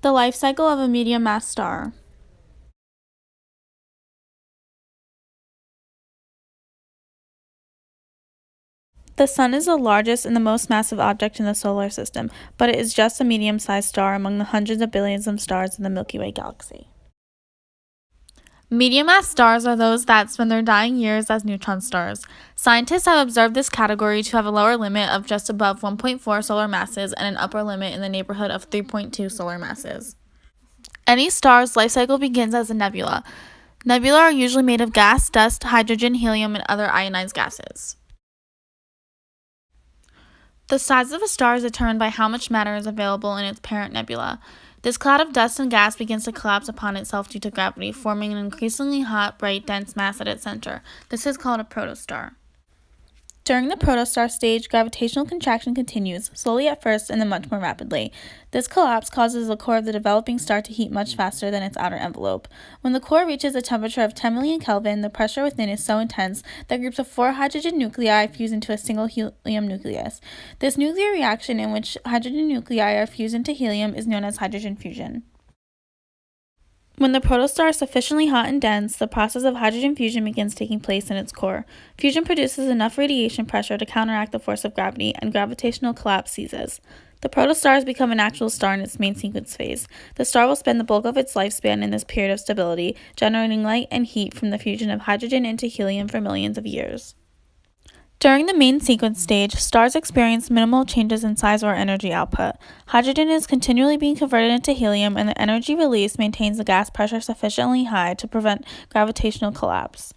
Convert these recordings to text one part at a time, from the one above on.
The life cycle of a medium-mass star. The Sun is the largest and the most massive object in the solar system, but it is just a medium-sized star among the hundreds of billions of stars in the Milky Way galaxy. Medium-mass stars are those that spend their dying years as neutron stars. Scientists have observed this category to have a lower limit of just above 1.4 solar masses and an upper limit in the neighborhood of 3.2 solar masses. Any star's life cycle begins as a nebula. Nebulae are usually made of gas, dust, hydrogen, helium, and other ionized gases. The size of a star is determined by how much matter is available in its parent nebula. This cloud of dust and gas begins to collapse upon itself due to gravity, forming an increasingly hot, bright, dense mass at its center. This is called a protostar. During the protostar stage, gravitational contraction continues, slowly at first and then much more rapidly. This collapse causes the core of the developing star to heat much faster than its outer envelope. When the core reaches a temperature of 10 million Kelvin, the pressure within is so intense that groups of 4 hydrogen nuclei fuse into a single helium nucleus. This nuclear reaction in which hydrogen nuclei are fused into helium is known as hydrogen fusion. When the protostar is sufficiently hot and dense, the process of hydrogen fusion begins taking place in its core. Fusion produces enough radiation pressure to counteract the force of gravity, and gravitational collapse ceases. The protostar has become an actual star in its main sequence phase. The star will spend the bulk of its lifespan in this period of stability, generating light and heat from the fusion of hydrogen into helium for millions of years. During the main sequence stage, stars experience minimal changes in size or energy output. Hydrogen is continually being converted into helium, and the energy released maintains the gas pressure sufficiently high to prevent gravitational collapse.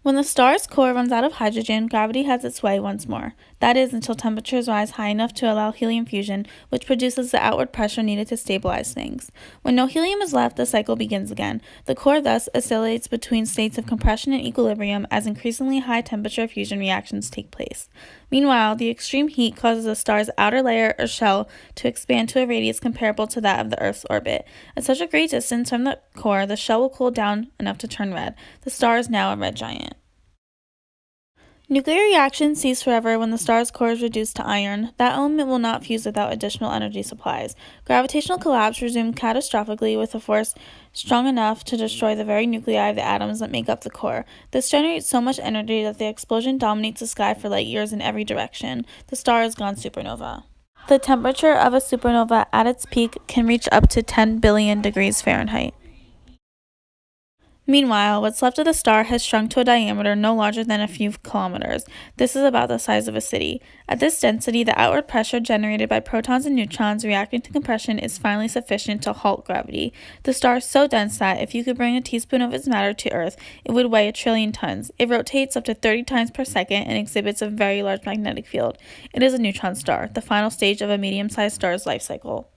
When the star's core runs out of hydrogen, gravity has its way once more. That is, until temperatures rise high enough to allow helium fusion, which produces the outward pressure needed to stabilize things. When no helium is left, the cycle begins again. The core thus oscillates between states of compression and equilibrium as increasingly high temperature fusion reactions take place. Meanwhile, the extreme heat causes the star's outer layer or shell to expand to a radius comparable to that of the Earth's orbit. At such a great distance from the core, the shell will cool down enough to turn red. The star is now a red giant. Nuclear reactions cease forever when the star's core is reduced to iron. That element will not fuse without additional energy supplies. Gravitational collapse resumes catastrophically with a force strong enough to destroy the very nuclei of the atoms that make up the core. This generates so much energy that the explosion dominates the sky for light years in every direction. The star has gone supernova. The temperature of a supernova at its peak can reach up to 10 billion degrees Fahrenheit. Meanwhile, what's left of the star has shrunk to a diameter no larger than a few kilometers. This is about the size of a city. At this density, the outward pressure generated by protons and neutrons reacting to compression is finally sufficient to halt gravity. The star is so dense that, if you could bring a teaspoon of its matter to Earth, it would weigh 1 trillion tons. It rotates up to 30 times per second and exhibits a very large magnetic field. It is a neutron star, the final stage of a medium-sized star's life cycle.